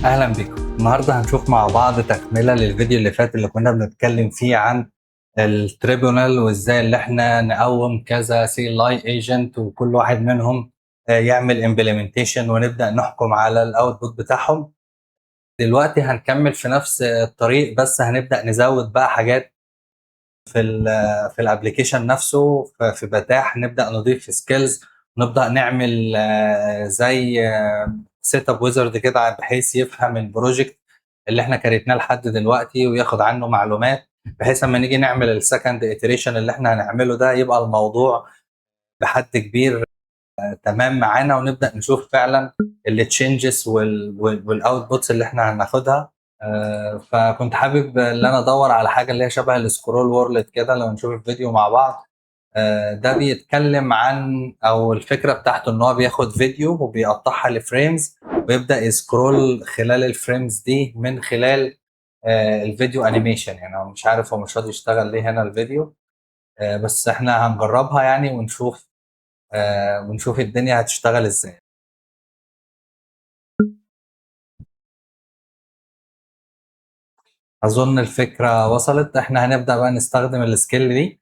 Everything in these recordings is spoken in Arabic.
أهلا بكم. النهاردة هنشوف مع بعض تكملة للفيديو اللي فات اللي كنا بنتكلم فيه عن التريبونال وإزاي اللي احنا نقوم كذا سي ال اي ايجنت وكل واحد منهم يعمل امبلمنتيشن ونبدأ نحكم على الاوتبوت بتاعهم. دلوقتي هنكمل في نفس الطريق، بس هنبدأ نزود بقى حاجات في الابلكيشن نفسه. في بتاح نبدأ نضيف سكيلز، نبدأ نعمل زي سيت اب ويزرد كده بحيث يفهم البروجكت اللي احنا كريتناه لحد دلوقتي وياخد عنه معلومات، بحيث لما نيجي نعمل السكند iteration اللي احنا هنعمله ده يبقى الموضوع بحد كبير تمام معانا، ونبدا نشوف فعلا التشنجز والاوتبوتس اللي احنا هناخدها. فكنت حابب ان انا ادور على حاجه اللي هي شبه السكرول وورلد كده. لو نشوف الفيديو مع بعض، ده بيتكلم عن، او الفكره بتاعته ان هو بياخد فيديو وبيقطعها لفريمز ويبدا يسكرول خلال الفريمز دي من خلال الفيديو انيميشن. يعني انا مش عارف هو مش راضي يشتغل ليه هنا الفيديو، بس احنا هنجربها يعني ونشوف الدنيا هتشتغل ازاي. اظن الفكره وصلت. احنا هنبدا بقى نستخدم السكيل دي،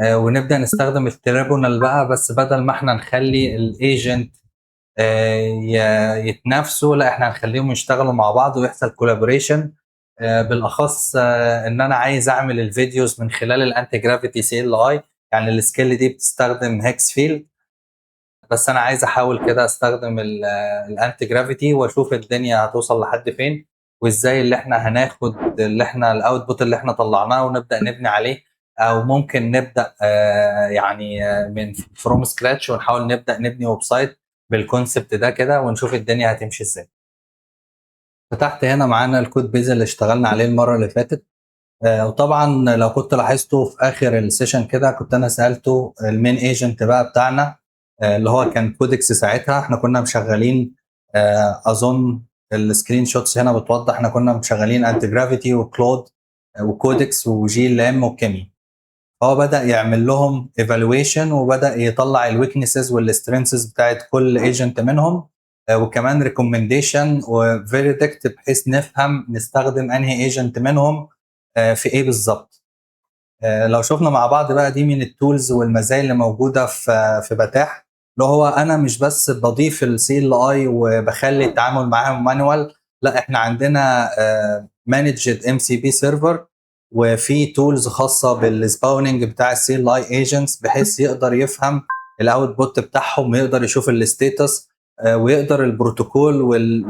ونبدا نستخدم التريبونال بقى، بس بدل ما احنا نخلي الايجنت يتنافسوا، لا احنا هنخليهم يشتغلوا مع بعض ويحصل كولابوريشن. بالاخص ان انا عايز اعمل الفيديوز من خلال الانتي جرافيتي سي ال اي. يعني السكيل دي بتستخدم هيكس فيلد، بس انا عايز احاول كده استخدم الانتي جرافيتي واشوف الدنيا هتوصل لحد فين، وازاي اللي احنا هناخد اللي احنا الاوتبوت اللي احنا طلعناه ونبدا نبني عليه. او ممكن نبدا من فروم سكراتش ونحاول نبدا نبني ويب سايت بالكونسبت ده كده، ونشوف الدنيا هتمشي ازاي. فتحت هنا معانا الكود بيز اللي اشتغلنا عليه المره اللي فاتت. وطبعا لو كنت لاحظته في اخر السيشن كده كنت انا سالته المين ايجنت بقى بتاعنا، اللي هو كان كودكس. ساعتها احنا كنا مشغلين، اظن السكرين شوتس هنا بتوضح، احنا كنا مشغلين انتي جرافيتي وكلود وكودكس وجي لام وكيمي. هو بدا يعمل لهم ايفالويشن وبدا يطلع الويكنسز والسترينثز بتاعت كل ايجنت منهم، وكمان ريكومنديشن وفيريدكت بحيث نفهم نستخدم انهي ايجنت منهم في ايه بالظبط. لو شفنا مع بعض بقى، دي من التولز والمزايا اللي موجوده في بتاح، اللي هو انا مش بس بضيف السي ال اي وبخلي التعامل معاهم مانوال، لا احنا عندنا مانجد ام سي بي سيرفر، وفي تولز خاصه بالسباوننج بتاع السي ال اي ايجنتس بحيث يقدر يفهم الاوتبوت بتاعهم ويقدر يشوف الستيتس، ويقدر البروتوكول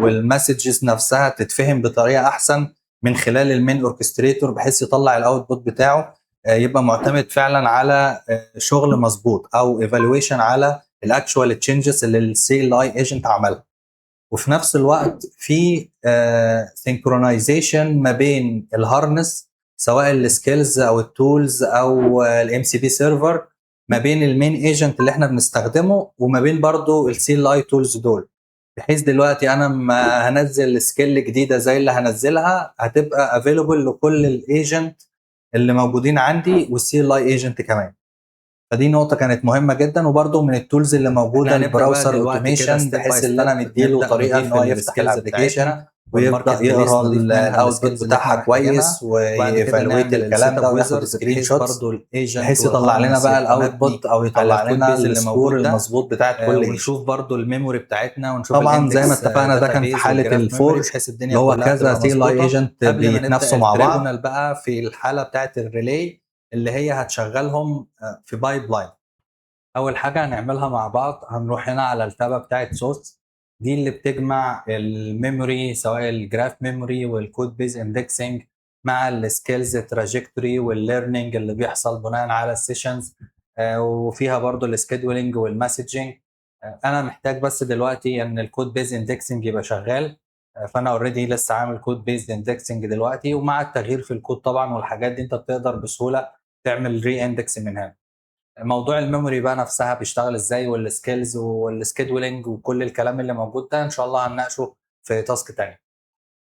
والمسجز نفسها تتفهم بطريقه احسن من خلال المين اوركستريتور، بحيث يطلع الاوتبوت بتاعه يبقى معتمد فعلا على شغل مظبوط او ايفالويشن على الاكشوال تشينجز اللي السي ال اي ايجنت عملها. وفي نفس الوقت في سينكرونايزيشن ما بين الهارنس، سواء السكيلز او التولز او الام سي بي سيرفر، ما بين المين ايجنت اللي احنا بنستخدمه وما بين برضو السي ال اي تولز دول، بحيث دلوقتي انا لما هنزل سكيل جديده زي اللي هنزلها هتبقى افيلبل لكل الايجنت اللي موجودين عندي والسي ال اي ايجنت كمان. فدي نقطة كانت مهمة جدا. وبرده من التولز اللي موجودة احنا هنبدأ بقى البراوسر دلوقتي كده اوتوميشن، ستيب باي بحيث ان انا ستيب مديله نبدأ طريقة ان نضيف هو يفتح السكيلز الابلكيشن بتاعتنا والماركت ويبدأ بليس يقرا نضيف منها الاوتبوت السكيلز اللي احنا بتاعها كويس محتاجينها، وبعد كده ويفالويت نعمل الكلام السيت ده اب وياخد ويزرد سكرين بحيث شوتس برضو الايجنت بحيث يطلع لنا والهارنس بقى يبقى مبني الاوتبوت او على يطلع الكود لنا بيز اللي السكور موجود ده. المظبوط بتاعت كل ايجنت. ونشوف برضو الميموري بتاعتنا ونشوف طبعا زي ما الاندكس اتفقنا ده كان في داتابيز حالة والجراف ميموري الفورج، بحيث الدنيا اللي هو كلها كذا تبقى سي ال اي مظبوطة ايجنت قبل ما نبدأ بيتنافسوا مع بعض. التريبونال بقى في الحالة بتاعت الريلي اللي هي هتشغلهم في بايب لاين. اول حاجه هنعملها مع بعض، هنروح هنا على التابه بتاعه سورس، دي اللي بتجمع الميموري سواء الجراف ميموري والكود بيز اندكسنج مع السكيلز تراجكتوري والليرنينج اللي بيحصل بناء على السيشنز، وفيها برضو السكيدولينج والمسجنج. انا محتاج بس دلوقتي ان الكود بيز اندكسنج يبقى شغال. فانا اوريدي لسه عامل كود بيز اندكسنج دلوقتي، ومع التغيير في الكود طبعا والحاجات دي انت بتقدر بسهوله تعمل ري اندكس من هنا. موضوع الميموري بقى نفسها بيشتغل ازاي، والسكيلز والسكيدولينج وكل الكلام اللي موجود ده ان شاء الله هنناقشه في تاسك تاني.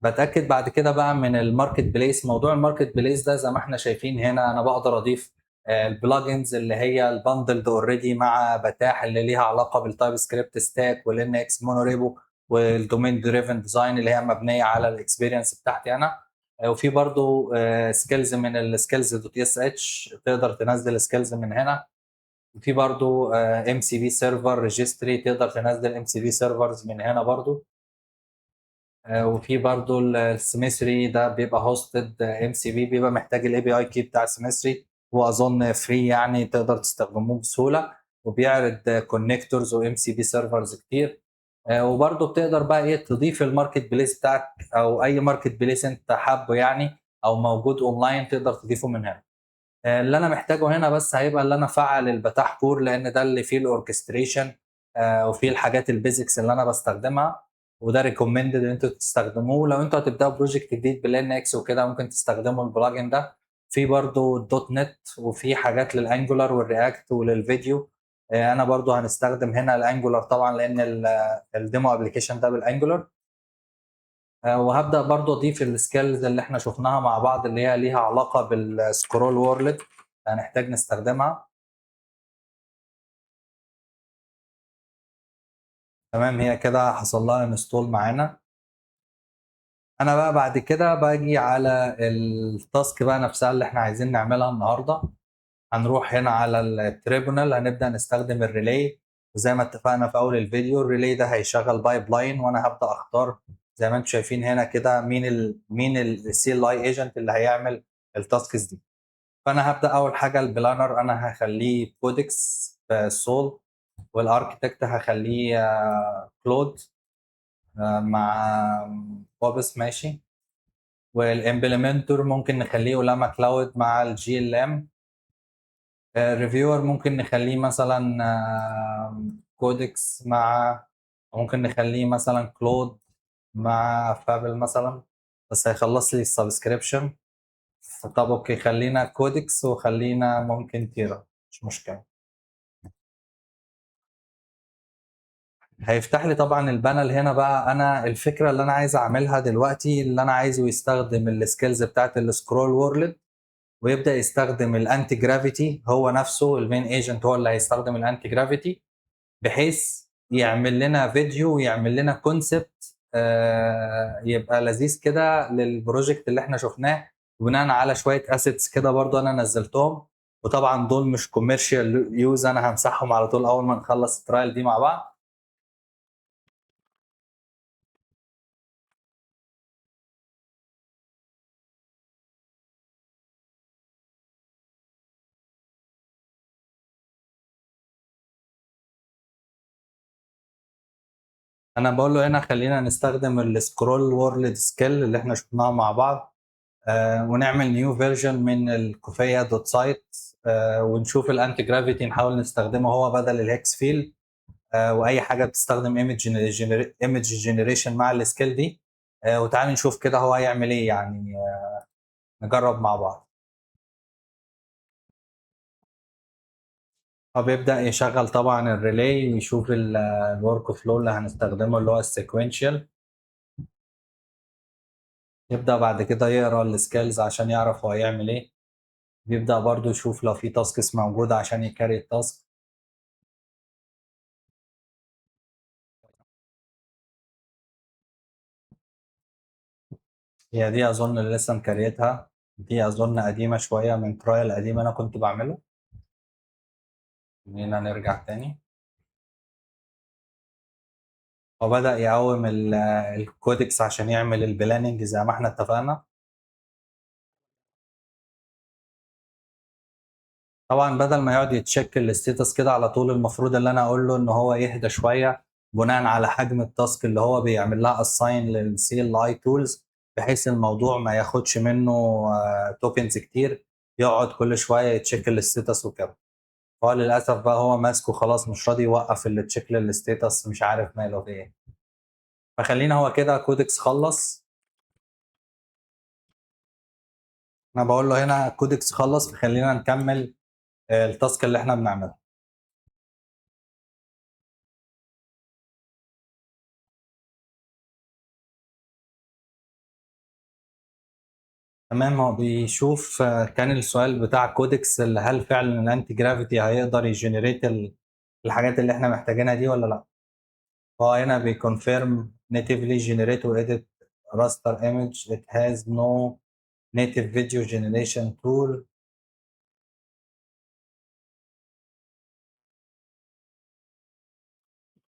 بتاكد بعد كده بقى من الماركت بليس. موضوع الماركت بليس ده زي ما احنا شايفين هنا، انا بقدر اضيف البلجنز اللي هي البندلد اوريدي مع بتاح اللي ليها علاقه بالتايب سكريبت ستاك والان اكس مونوريبو والدومين دريفن ديزاين اللي هي مبنيه على الاكسبيرينس بتاعتي انا. وفي برضو سكيلز من السكيلز دوت اس اتش، تقدر تنزل سكيلز من هنا. وفي برضو ام سي بي سيرفر ريجستري، تقدر تنزل ام سي بي سيرفرز من هنا برضو. وفي برضو السيمستري ده بيبقى هوستد ام سي بي، بيبقى محتاج الاي بي اي كي بتاع السيمستري، واظن فري يعني تقدر تستخدموه بسهوله، وبيعرض كونكتورز وام سي بي سيرفرز كتير. وبرضو بتقدر بقى ايه تضيف الماركت بليس بتاعك، او اي ماركت بليس انت حابه يعني، او موجود اونلاين تقدر تضيفه من هنا. اللي انا محتاجه هنا بس هيبقى اللي انا افعل البتاح كور، لان ده اللي فيه الاوركستريشن وفيه الحاجات البيزكس اللي انا بستخدمها، وده ريكومندد ان انتوا تستخدموه. لو انتوا هتبداوا بروجكت جديد بالان اكس وكده ممكن تستخدموا البلجن ده. في برضو الدوت نت، وفي حاجات للانجولار والرياكت وللفيديو. انا برضو هنستخدم هنا الانجولار طبعا، لان الديمو ابلكيشن ده بالانجولار. وهبدا برضو اضيف السكيلز اللي احنا شفناها مع بعض، اللي هي ليها علاقه بالسكرول وورلد، هنحتاج نستخدمها. تمام، هي كده حصل لها انستول معانا. انا بقى بعد كده باجي على التاسك بقى نفسها اللي احنا عايزين نعملها النهارده. هنروح هنا على التريبونال، هنبدا نستخدم الريلي. وزي ما اتفقنا في اول الفيديو، الريلي ده هيشغل بايب لاين، وانا هبدا اختار زي ما انتم شايفين هنا كده مين السي ال اي ايجنت اللي هيعمل التاسكس دي. فانا هبدا اول حاجه البلانر انا هخليه كودكس سول، والاركتكت هخليه كلود مع بوبس ماشي. والامبلمنتور ممكن نخليه ولاما كلاود مع الجي ال ام. الريفيور ممكن نخليه مثلا كودكس مع، ممكن نخليه مثلا كلود مع فابل مثلا، بس هيخلص لي السبسكريبشن. طب اوكي، خلينا كودكس وخلينا ممكن تيرا، مش مشكله. هيفتح لي طبعا البانل هنا. بقى انا الفكره اللي انا عايز اعملها دلوقتي، اللي انا عايزه يستخدم السكيلز بتاعت السكرول وورلد، ويبدا يستخدم الانتي جرافيتي. هو نفسه المين ايجنت هو اللي هيستخدم الانتي جرافيتي، بحيث يعمل لنا فيديو ويعمل لنا كونسبت يبقى لذيذ كده للبروجكت اللي احنا شفناه، بناء على شويه اسيتس كده برضو انا نزلتهم. وطبعا دول مش كوميرشال يوز، انا همسحهم على طول اول ما نخلص الترايل دي مع بعض. انا بقول له هنا خلينا نستخدم السكرول وورلد سكيل اللي احنا شفناها مع بعض، ونعمل نيو فيرجن من الكوفيا دوت سايت، ونشوف الانتي جرافيتي نحاول نستخدمه هو بدل الهكس فيل. واي حاجه بتستخدم ايمج جنريشن مع السكيل دي. وتعالى نشوف كده هو هيعمل ايه يعني، نجرب مع بعض. هو بيبدأ يشغل طبعا الريلي ويشوف الورك فلو اللي هنستخدمه اللي هو السيكوينشال. يبدأ بعد كده يقرا السكيلز عشان يعرف هو هيعمل ايه. بيبدأ برضو يشوف لو في تاسكس موجودة عشان يكاري التاسك. هي دي أظن اللي لسه مكريتها، دي أظن قديمة شوية من ترايل قديم أنا كنت بعمله. خلينا نرجع تاني. هو بدأ يقوم الكودكس عشان يعمل البلاننج زي ما احنا اتفقنا. طبعا بدل ما يقعد يتشيك الستيتس كده على طول، المفروض اللي انا اقول له ان هو يهدى شويه، بناء على حجم التاسك اللي هو بيعمل لها اساين للسي ال اي تولز، بحيث الموضوع ما ياخدش منه توكنز كتير، يقعد كل شويه يتشيك الستيتس وكده. هو للاسف بقى هو ماسكه خلاص، مش راضي يوقف اللي تشيك للستيتس، مش عارف ماله في ايه. فخلينا هو كده كودكس خلص. انا بقول له هنا كودكس خلص، فخلينا نكمل التاسك اللي احنا بنعمله. تمام، هو بيشوف كان السؤال بتاع كودكس اللي هل فعلا الانتي جرافيتي هيقدر يجنريت الحاجات اللي احنا محتاجينها دي ولا لا. هو هنا بيكونفيرم natively generate or edit raster image. It has no native video generation tool.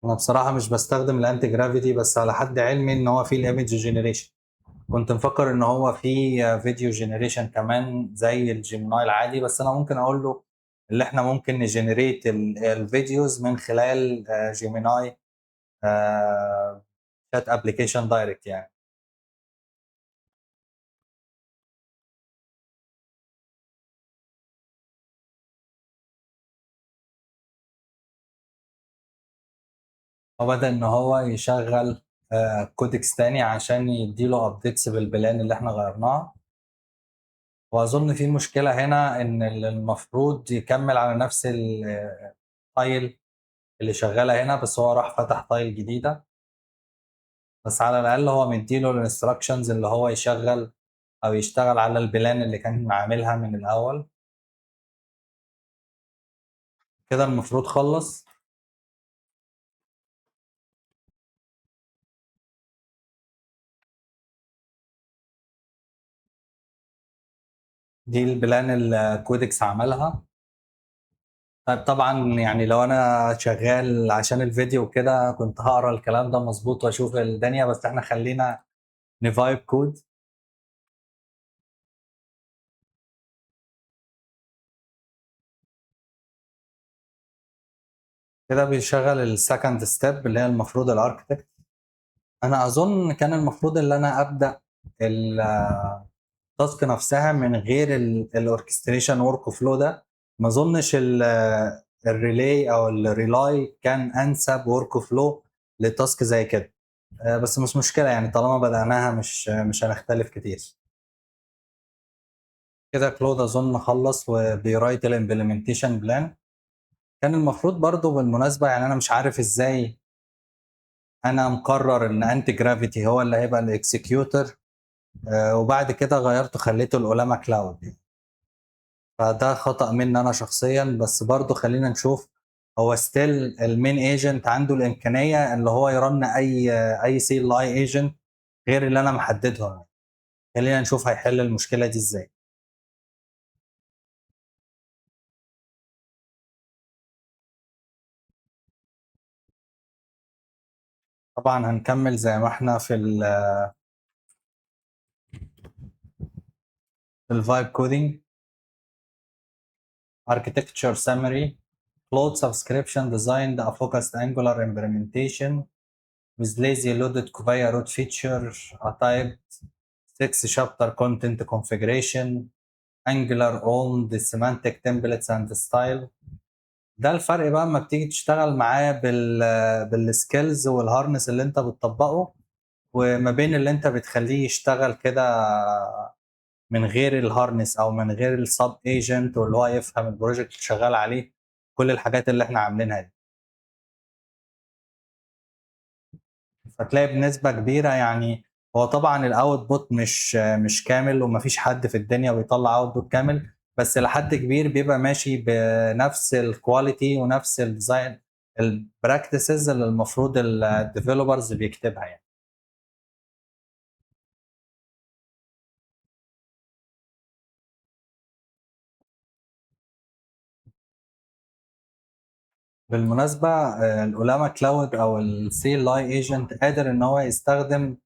انا بصراحه مش بستخدم الانتي جرافيتي، بس على حد علمي ان هو فيه الايمج جنريشن. كنت مفكر ان هو فيه فيديو جنريشن كمان زي الجيميناي العادي، بس انا ممكن اقول له اللي احنا ممكن نجنريت الفيديوز من خلال جيميناي شات ابلكيشن دايركت يعني. وبدأ ان هو يشغل كودكس تاني عشان يديله ابديتس بالبلان اللي احنا غيرناها. واظن في مشكله هنا ان المفروض يكمل على نفس الفايل اللي شغاله هنا، بس هو راح فتح فايل جديده. بس على الاقل هو مديله الانستراكشنز اللي هو يشغل او يشتغل على البلان اللي كان عاملها من الاول. كده المفروض خلص. دي البلان اللي كودكس عملها. طيب طبعا يعني لو انا شغال عشان الفيديو كده كنت هقرا الكلام ده مظبوط واشوف الدنيا، بس احنا خلينا نفايب كود. كده بيشغل السكند ستيب اللي هي المفروض الاركتكت. انا اظن كان المفروض ان انا ابدا التاسك نفسها من غير الاوركستريشن ورك فلو ده. ما اظنش الريلاي او الريلاي كان انسب ورك فلو لتاسك زي كده. بس مش مشكله يعني، طالما بدأناها مش هنختلف كتير. كده كلود اظن خلص وبيرايت الامبلمنتيشن بلان. كان المفروض برضو بالمناسبه، يعني انا مش عارف ازاي انا مقرر ان انتي جرافيتي هو اللي هيبقى الاكسكيوتور، وبعد كده غيرته خليته الاولاما كلاود. فده خطأ مني انا شخصيا، بس برضو خلينا نشوف. هو ستيل المين ايجنت عنده الامكانيه اللي هو يرن اي سي ال اي ايجنت غير اللي انا محددهم. خلينا نشوف هيحل المشكله دي ازاي. طبعا هنكمل زي ما احنا في الفايب كودينج. architecture summary. Cloud subscription designed a focused Angular implementation with lazy loaded via root feature, a typed 6 chapter content configuration, Angular owned semantic templates and style. ده الفرق بقى اما بتيجي تشتغل معاه بالسكيلز والهارنس اللي انت بتطبقه، وما بين اللي انت بتخليه يشتغل كده من غير الهارنس او من غير السب ايجنت، واللي هو يفهم البروجكت اللي شغال عليه. كل الحاجات اللي احنا عاملينها دي فتلاقي بنسبة كبيرة يعني. هو طبعا الاوتبوت مش كامل، ومفيش حد في الدنيا بيطلع اوتبوت كامل، بس لحد كبير بيبقى ماشي بنفس الكواليتي ونفس الديزاين البراكتسز اللي المفروض الديفلوبرز بيكتبها يعني. بالمناسبة الاولاما كلاود او السي ال اي ايجنت قادر ان هو يستخدم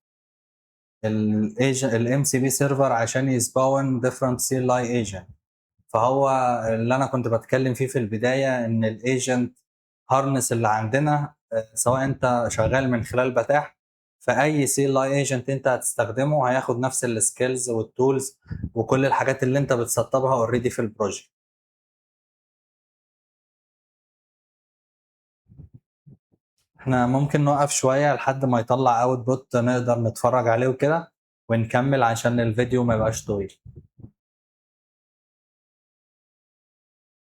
الايجنت الام سي بي سيرفر عشان يسباون ديفرنت سي ال اي ايجنت. فهو اللي انا كنت بتكلم فيه في البدايه ان الايجنت هارنس اللي عندنا، سواء انت شغال من خلال بتاح، فاي سي ال اي ايجنت انت هتستخدمه هياخد نفس السكيلز والتولز وكل الحاجات اللي انت بتسطبها اوريدي في البروجكت. احنا ممكن نوقف شويه لحد ما يطلع اوتبوت نقدر نتفرج عليه وكده، ونكمل عشان الفيديو ما يبقاش طويل.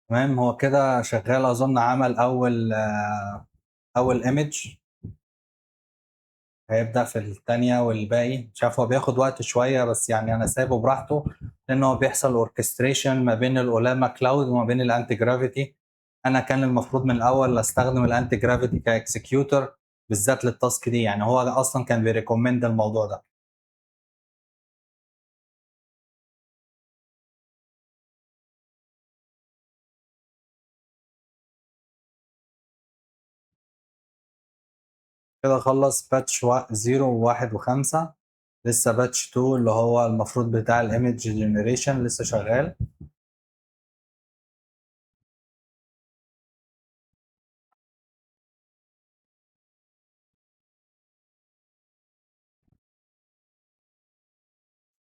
تمام، هو كده شغال اظن. عمل اول ايمج، هيبدأ في الثانية والباقي مش عارف. هو بياخد وقت شوية بس يعني أنا سايبه براحته، لأن هو بيحصل اوركستريشن ما بين الأولاما كلاود وما بين الأنتي جرافيتي. أنا كان المفروض من الأول أستخدم الأنتي جرافيتي كإكسكيوتور، بالذات للتاسك دي، يعني هو اصلا كان بيريكومند الموضوع ده. كده خلص باتش 0 و1 و5، لسه باتش 2 اللي هو المفروض بتاع الايمج جنريشن لسه شغال.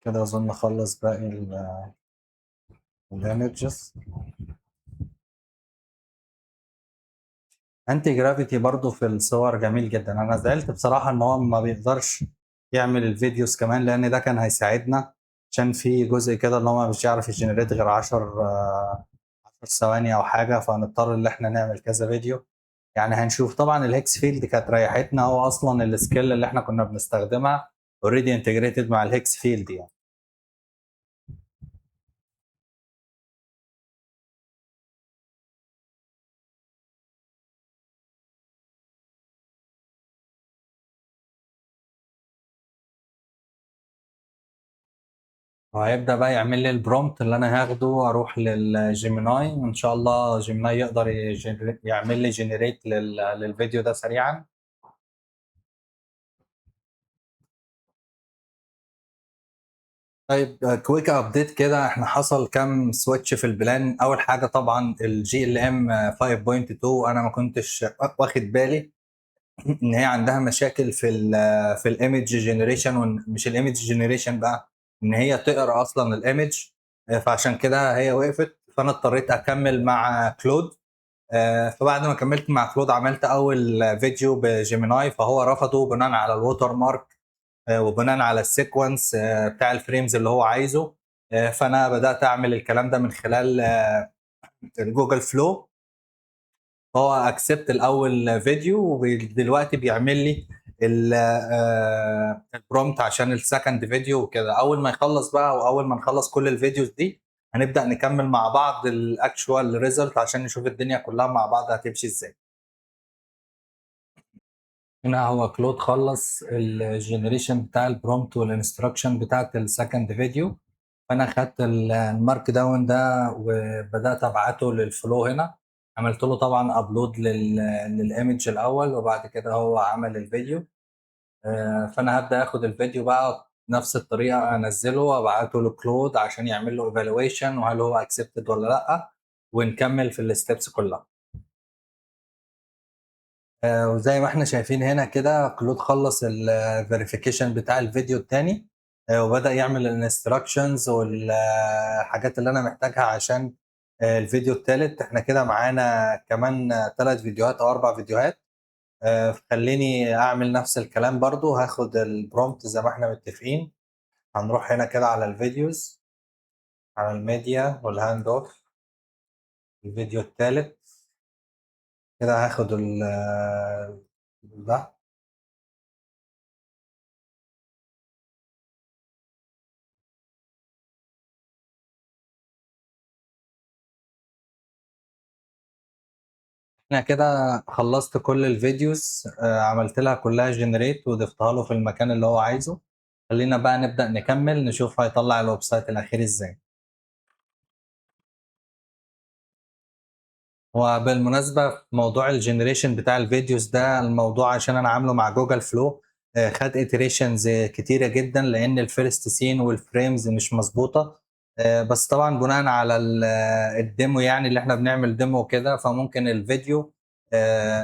كده اظن خلص باقي الايمجز. انتي جرافيتي برضو في الصور جميل جدا. انا زعلت بصراحة ان هو ما بيقدرش يعمل الفيديوز كمان، لان ده كان هيساعدنا، عشان في جزء كده ان هو مش يعرف يجنريت غير 10 ثواني او حاجة، فهنضطر ان احنا نعمل كذا فيديو. يعني هنشوف طبعا الهكس فيلد كانت ريحتنا، هو اصلا السكيل اللي احنا كنا بنستخدمها اوريدي انتجريتد مع الهكس فيلد يعني. وهيبدأ بقى يعمل لي البرومبت اللي انا هاخده، اروح للجيميناي وان شاء الله جيميناي يقدر يعمل لي جنريت للفيديو ده سريعا. طيب كويك ابديت كده، احنا حصل كام سويتش في البلان. اول حاجه طبعا الجي ال ام 5.2، انا ما كنتش واخد بالي ان هي عندها مشاكل في الايمج جنريشن، مش الايمج جنريشن بقى، ان هي تقرا اصلا الايمج. فعشان كده هي وقفت، فانا اضطريت اكمل مع كلود. فبعد ما كملت مع كلود عملت اول فيديو بجيميناي، فهو رفضه بناء على الووتر مارك وبناء على السيكونس بتاع الفريمز اللي هو عايزه. فانا بدات اعمل الكلام ده من خلال الجوجل فلو. هو اكسبت الاول فيديو، ودلوقتي بيعمل لي البرومت عشان السكند فيديو وكده. اول ما يخلص بقى، واول ما نخلص كل الفيديوز دي، هنبدا نكمل مع بعض الاكشوال ريزلت عشان نشوف الدنيا كلها مع بعض هتمشي ازاي. هنا هو كلود خلص الجنريشن بتاع البرومت والانستراكشن بتاعت السكند فيديو. فانا خدت المارك داون ده وبدات ابعته للفلو هنا. عملت له طبعا ابلود للايمج الاول، وبعد كده هو عمل الفيديو. فانا هبدا اخد الفيديو بقى نفس الطريقه، انزله وابعته لكلود عشان يعمل له ايفالويشن وهل هو اكسبتد ولا لا، ونكمل في الستبس كلها. وزي ما احنا شايفين هنا كده، كلود خلص الفيريفيكيشن بتاع الفيديو الثاني، وبدأ يعمل الانستراكشنز والحاجات اللي انا محتاجها عشان الفيديو الثالث. احنا كده معانا كمان 3 فيديوهات او 4 فيديوهات. خليني اعمل نفس الكلام برضو، هاخد البرومبت زي ما احنا متفقين. هنروح هنا كده على الفيديوز، على الميديا والهاند اوف، الفيديو الثالث. كده هاخد ده. انا كده خلصت كل الفيديوز، عملت لها كلها جنريت وضفتها له في المكان اللي هو عايزه. خلينا بقى نبدأ نكمل نشوف هيطلع الويب سايت الأخير ازاي. هو بالمناسبة في موضوع الجنريشن بتاع الفيديوز ده، الموضوع عشان انا عامله مع جوجل فلو خد اتريشنز كتيرة جدا، لان الفيرست سين والفريمز مش مظبوطة. بس طبعا بناء على الديمو، يعني اللي احنا بنعمل ديمو كده، فممكن الفيديو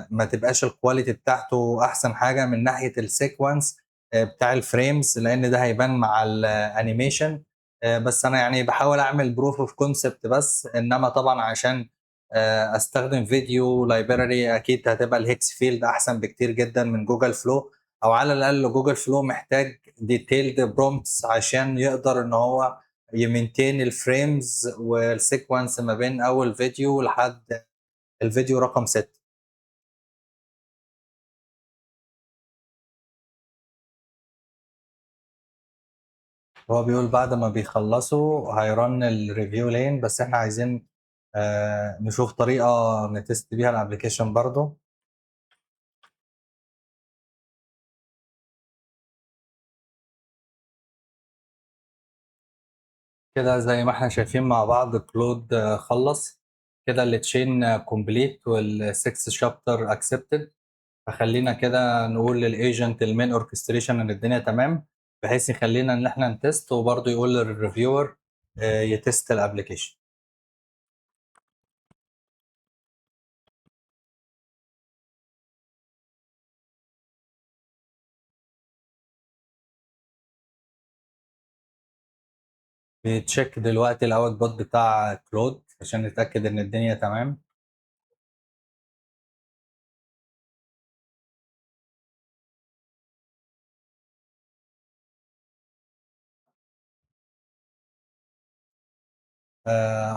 ما تبقاش الكواليتي بتاعته احسن حاجة من ناحية السيكونس بتاع الفريمز، لان ده هيبان مع الانيميشن. بس انا يعني بحاول اعمل بروف اوف كونسبت بس، انما طبعا عشان استخدم فيديو لايبراري، اكيد هتبقى الهيكس فيلد احسن بكتير جدا من جوجل فلو، او على الاقل جوجل فلو محتاج ديتيلد برومبتس عشان يقدر ان هو يمنتين الفريمز والسيكونس ما بين اول فيديو لحد الفيديو رقم 6. هو بيقول بعد ما بيخلصوا هيرن الريفيو لين، بس احنا عايزين نشوف طريقة نتست بيها الابلكيشن برضو. كده زي ما احنا شايفين مع بعض كلود خلص كده التشين كومبليت والسكس شابتر اكسبتد. فخلينا كده نقول للايجنت المين اوركستريشن ان الدنيا تمام، بحيث يخلينا ان احنا نتست وبرضه يقول للريفيور يتست الابلكيشن. بيتشيك دلوقتي الاوت بوت بتاع كلود عشان نتاكد ان الدنيا تمام.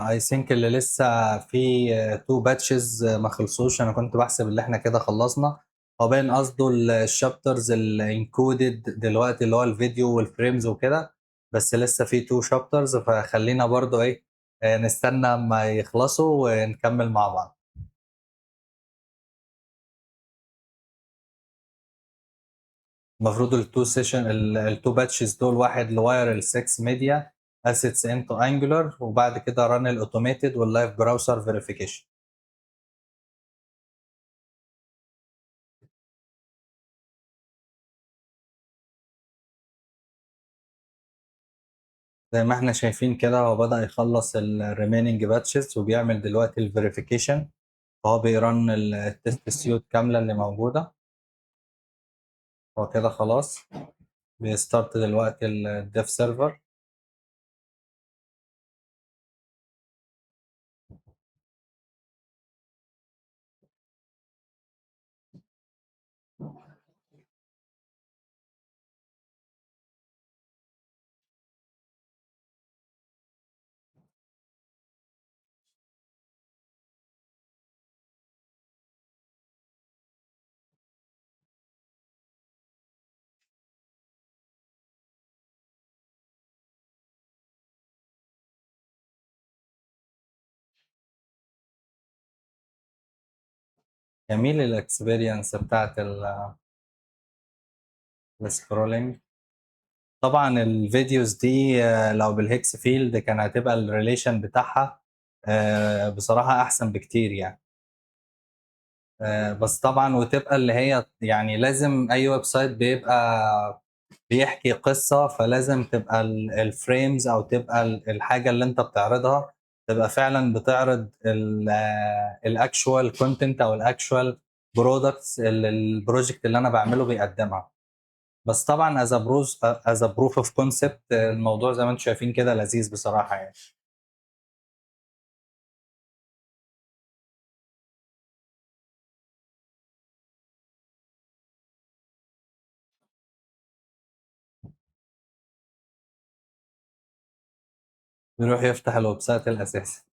اي ثينك اللي لسه في تو باتشز ما خلصوش. انا كنت بحسب اللي احنا كده خلصنا. هو باين قصده الشابترز الانكودد دلوقتي اللي هو الفيديو والفريمز وكده، بس لسه في تو شابترز. فخلينا برضو ايه نستنى ما يخلصوا ونكمل مع بعض. المفروض التو سيشن التو باتشز دول، واحد لواير ال 6 ميديا اسيتس انتو انجولار، وبعد كده ران الاوتوميتد واللايف براوسر فيريفيكيشن. زي ما احنا شايفين كده هو بدأ يخلص الريميننج باتشز وبيعمل دلوقتي الفيريفيكيشن. فهو بيرن التست سيوت كاملة اللي موجودة. هو كده خلاص بيستارت دلوقتي الديف سيرفر. جميل الاكسبيرينس بتاعت السكرولينج. طبعا الفيديوز دي لو بالهيكس فيلد كان هتبقى الريليشن بتاعها بصراحة أحسن بكتير يعني. بس طبعا وتبقى اللي هي يعني لازم أي ويب سايت بيبقى بيحكي قصة، فلازم تبقى الفريمز أو تبقى الحاجة اللي أنت بتعرضها تبقى فعلا بتعرض الاكشوال كونتنت أو الاكشوال برودكتس اللي البروجكت اللي أنا بعمله بيقدمها. بس طبعا از بروف اوف كونسبت الموضوع زي ما انتم شايفين كده لذيذ بصراحه يعني. بيروح يفتح الويب سايت الاساسي.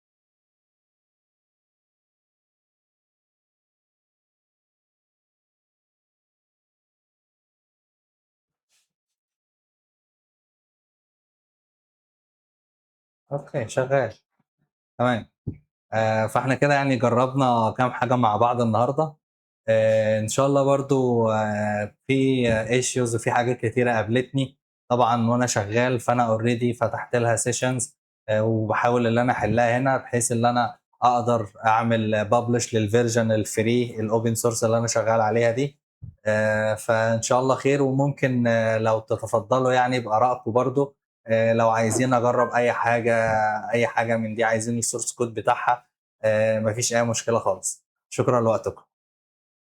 اوكي شغال تمام. فاحنا كده يعني جربنا كام حاجه مع بعض النهارده. ان شاء الله برضو في ايشوز وفي حاجات كتيره قابلتني طبعا وانا شغال، فانا اوريدي فتحت لها سيشنز وبحاول ان انا احلها هنا بحيث ان انا اقدر اعمل ببلش للفيرجن الفري الاوبن سورس اللي انا شغال عليها دي. فان شاء الله خير. وممكن لو تتفضلوا يعني بارائكم برضو، لو عايزين اجرب اي حاجه من دي، عايزين السورس كود بتاعها، مفيش اي مشكله خالص. شكرا لوقتكم.